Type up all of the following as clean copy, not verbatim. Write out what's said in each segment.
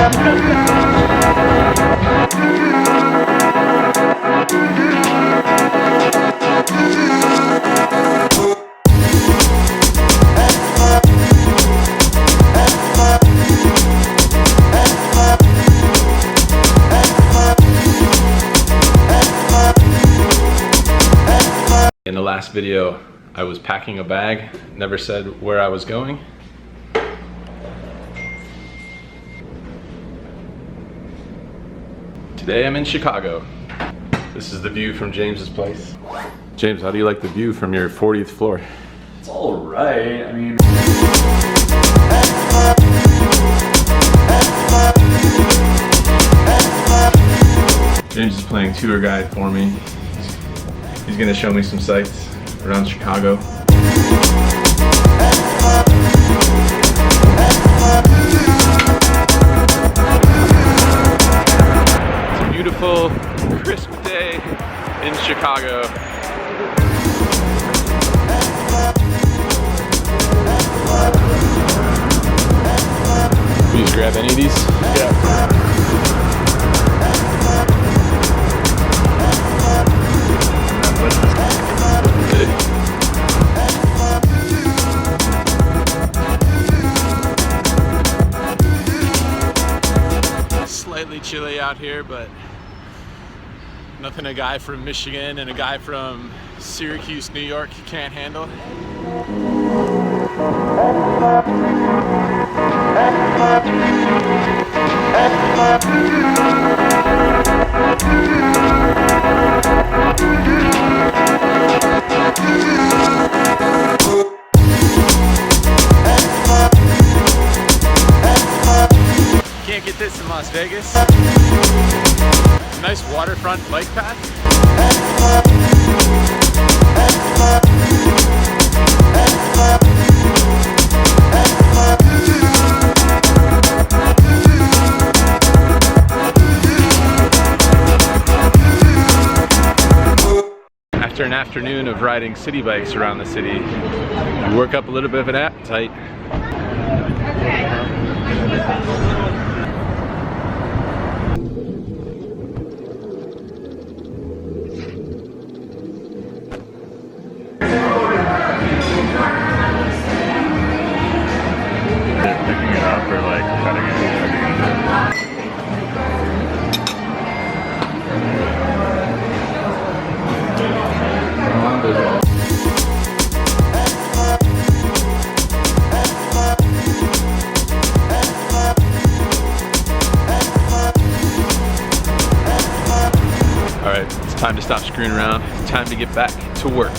In the last video, I was packing a bag, never said where I was going. Today I'm in Chicago. This is the view from James's place. James, how do you like the view from your 40th floor? It's all right. I mean, James is playing tour guide for me. He's gonna show me some sights around Chicago. It's a beautiful, crisp day in Chicago. Please grab any of these? Yeah. Slightly chilly out here, but nothing a guy from Michigan and a guy from Syracuse, New York can't handle. Can't get this in Las Vegas. Nice waterfront bike path. After an afternoon of riding city bikes around the city, you work up a little bit of an appetite. Picking it up or like cutting it? Alright, it's time to stop screwing around. It's time to get back to work.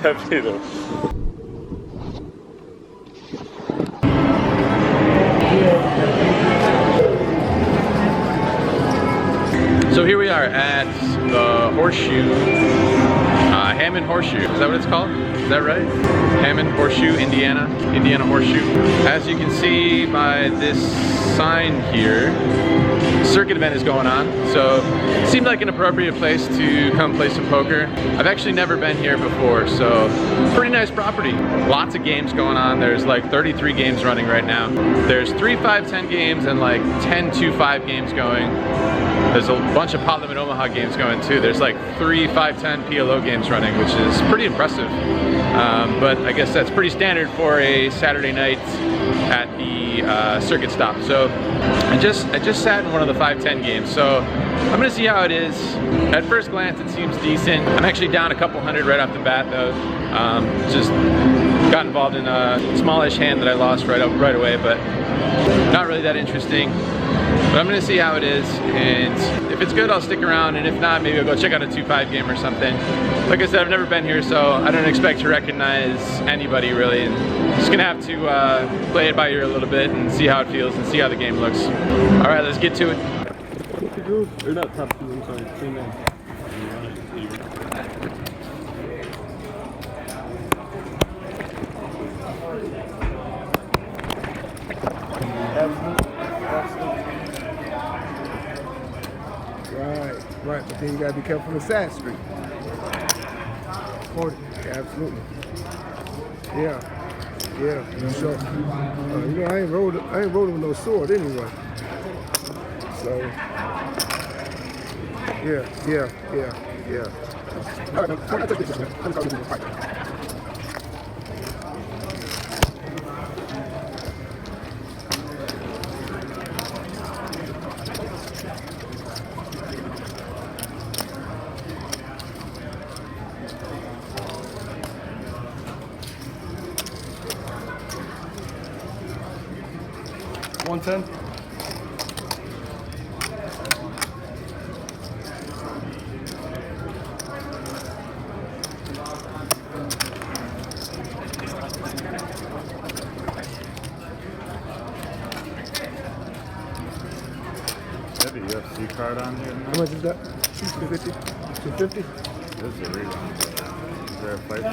Definitely though. So here we are at the Horseshoe, Hammond Horseshoe. Is that what it's called? Is that right? Hammond Horseshoe, Indiana Horseshoe. As you can see by this sign here, circuit event is going on, so it seemed like an appropriate place to come play some poker. I've actually never been here before, so pretty nice property. Lots of games going on. There's like 33 games running right now. There's 3 5-10 games and like 10 2-5 games going. There's a bunch of Pot Limit Omaha games going too. There's like 3 5-10 PLO games running, which is pretty impressive. But I guess that's pretty standard for a Saturday night at the circuit stop. So I just sat in one of the 5-10 games, so I'm gonna see how it is. At first glance, it seems decent. I'm actually down a couple hundred right off the bat though. Just got involved in a smallish hand that I lost right away, but not really that interesting. But I'm gonna see how it is, and if it's good, I'll stick around, and if not, maybe I'll go check out a 2.5 game or something. Like I said, I've never been here, so I don't expect to recognize anybody really, and just gonna have to play it by ear a little bit and see how it feels and see how the game looks. All right, let's get to it. Or not top two, I'm sorry, 3-9. Right, but then you gotta be careful on the side street. 40, absolutely. Yeah, for sure. You know, I ain't rolling with no sword anyway. So, yeah. All right, I'll take this, man. Let me call this in the pipe. $110. Have a UFC card on here? How much is that? 250? 250? This is a rerun. Is there a fight?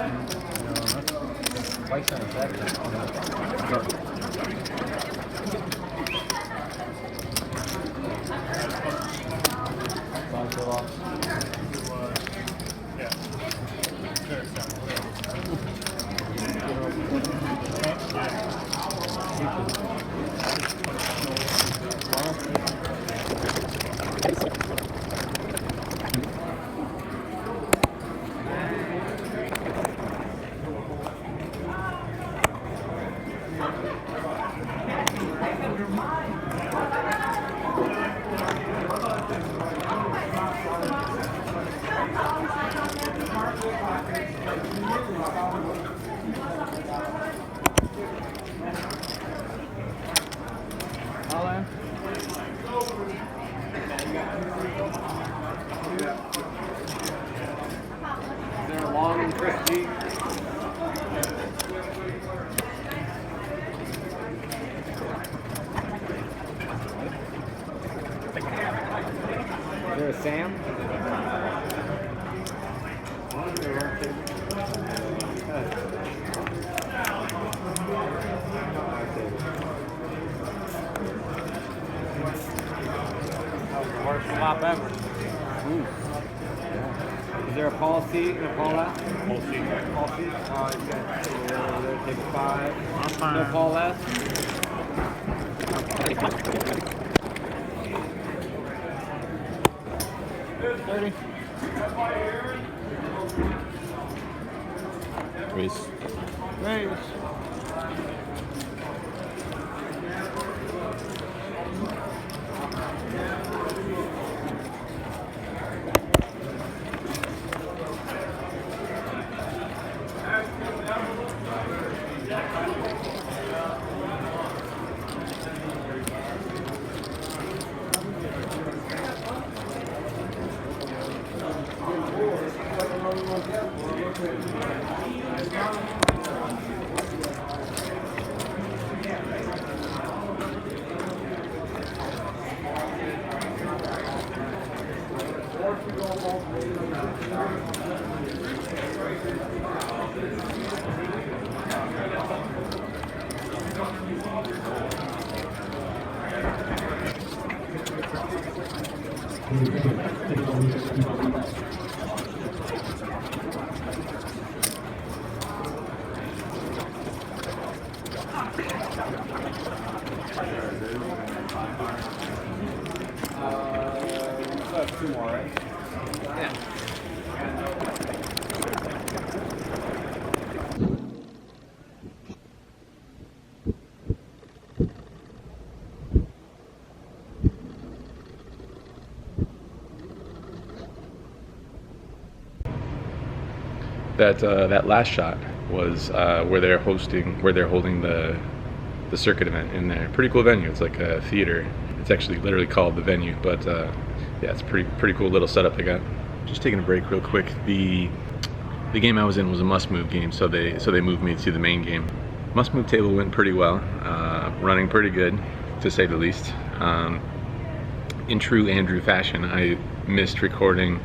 Fight on Saturday. They're long and crispy. Is there a Sam? Worst flop ever. Ooh. Is there a Paul C and a Paul S? Paul C. Paul C? Oh, you got take a 5. No Paul S? 30. Race. Raise. Two more, right? Yeah. That last shot was where they're holding the the circuit event in there. Pretty cool venue. It's like a theater. It's actually literally called the venue, but yeah, it's pretty cool little setup they got. Just taking a break real quick. The game I was in was a must-move game, so they moved me to the main game. Must-move table went pretty well, running pretty good, to say the least. In true Andrew fashion, I missed recording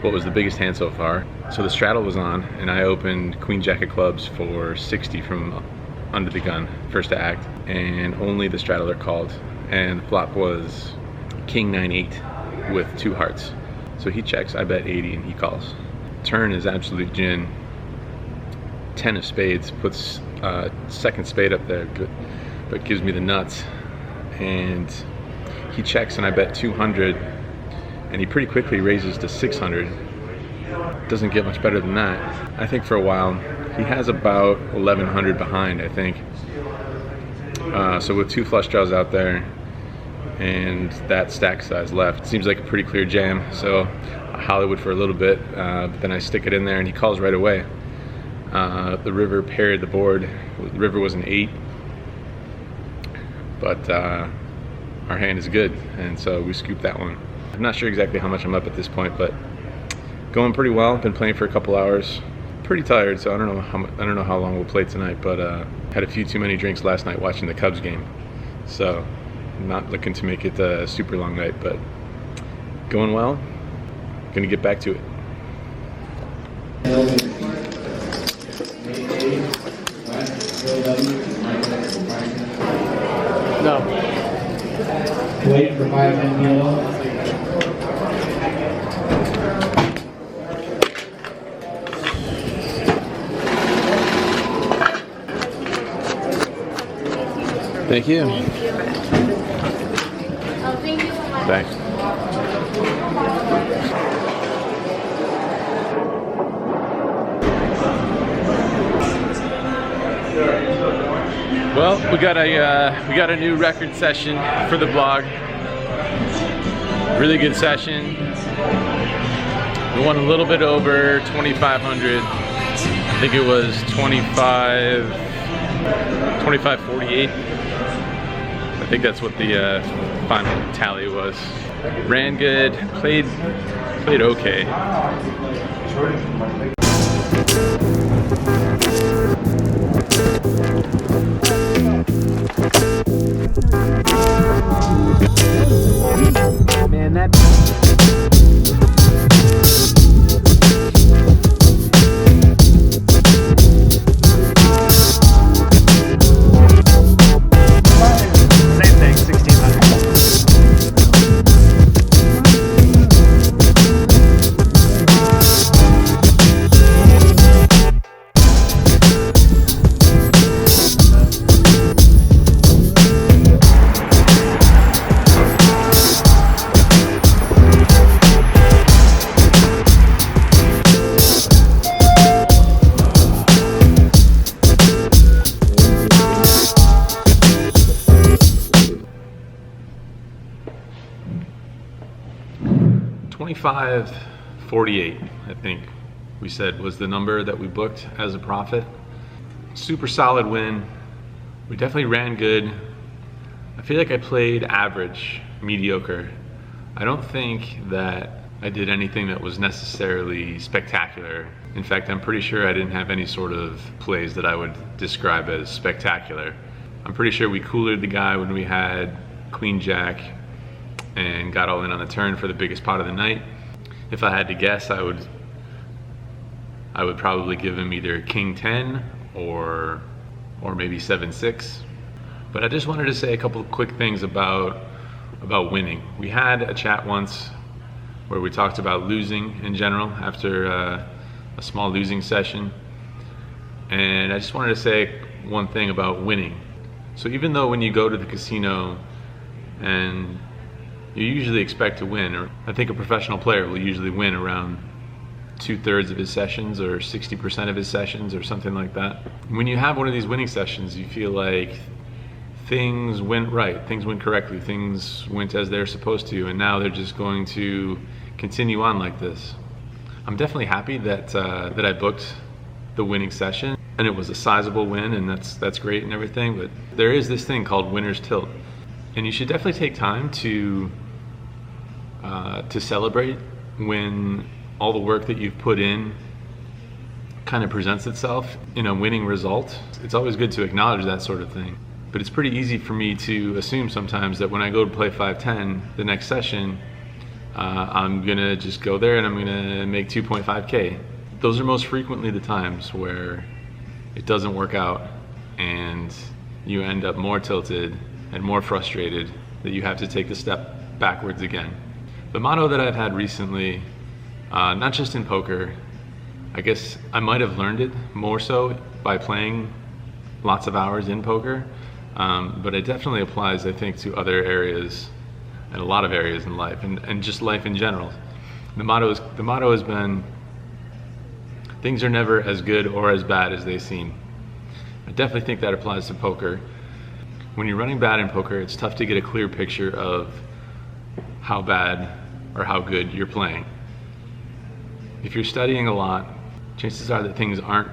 what was the biggest hand so far. So the straddle was on, and I opened Queen Jack of clubs for 60 from under the gun, first to act, and only the straddler called. And the flop was King 9-8 with 2 hearts. So he checks, I bet 80, and he calls. Turn is absolute gin. 10 of spades puts second spade up there, but gives me the nuts. And he checks, and I bet 200, and he pretty quickly raises to 600. Doesn't get much better than that. I think for a while he has about 1100 behind, I think. So with 2 flush draws out there and that stack size left, seems like a pretty clear jam. So Hollywood for a little bit, but then I stick it in there and he calls right away. The river paired the board. The river was an 8, but our hand is good, and so we scooped that one. I'm not sure exactly how much I'm up at this point, but going pretty well. Been playing for a couple hours. Pretty tired, so I don't know how long we'll play tonight, but had a few too many drinks last night watching the Cubs game, so I'm not looking to make it a super long night, but going well. Gonna get back to it. No. Wait for 5 minutes yellow. Thank you. Oh, thank you so much. Thanks. Well, we got a new record session for the blog. Really good session. We won a little bit over 2,500. I think it was 25.48. I think that's what the final tally was. Ran good, played okay. Man, that. Same thing, 1,600. 25.48, I think we said was the number that we booked as a profit. Super solid win. We definitely ran good. I feel like I played average, mediocre. I don't think that I did anything that was necessarily spectacular. In fact, I'm pretty sure I didn't have any sort of plays that I would describe as spectacular. I'm pretty sure we coolered the guy when we had Queen Jack and got all in on the turn for the biggest pot of the night. If I had to guess, I would probably give him either King 10 or maybe 7-6. But I just wanted to say a couple of quick things about winning. We had a chat once where we talked about losing in general after a small losing session. And I just wanted to say one thing about winning. So even though when you go to the casino and you usually expect to win, or I think a professional player will usually win around 2/3 of his sessions or 60% of his sessions or something like that. When you have one of these winning sessions, you feel like things went right, things went correctly, things went as they're supposed to, and now they're just going to continue on like this. I'm definitely happy that I booked the winning session. and it was a sizable win, and that's great and everything, but there is this thing called winner's tilt. And you should definitely take time to celebrate when all the work that you've put in kind of presents itself in a winning result. It's always good to acknowledge that sort of thing. But it's pretty easy for me to assume sometimes that when I go to play 510 the next session, I'm gonna just go there and I'm gonna make 2.5K. Those are most frequently the times where it doesn't work out and you end up more tilted and more frustrated that you have to take a step backwards again. The motto that I've had recently, not just in poker, I guess I might have learned it more so by playing lots of hours in poker, but it definitely applies, I think, to other areas and a lot of areas in life and just life in general. The motto has been, things are never as good or as bad as they seem. I definitely think that applies to poker. When you're running bad in poker, it's tough to get a clear picture of how bad or how good you're playing. If you're studying a lot, chances are that things aren't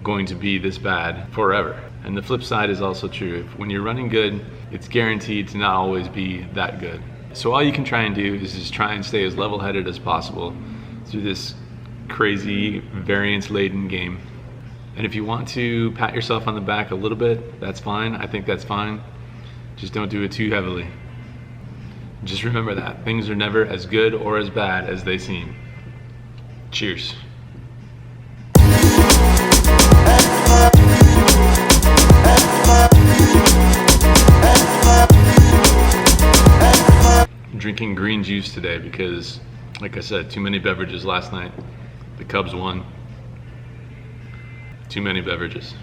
going to be this bad forever. And the flip side is also true. When you're running good, it's guaranteed to not always be that good. So all you can try and do is just try and stay as level-headed as possible through this crazy variance-laden game. And if you want to pat yourself on the back a little bit, that's fine. I think that's fine. Just don't do it too heavily. Just remember that things are never as good or as bad as they seem. Cheers. I'm drinking green juice today because, like I said, too many beverages last night. The Cubs won. Too many beverages.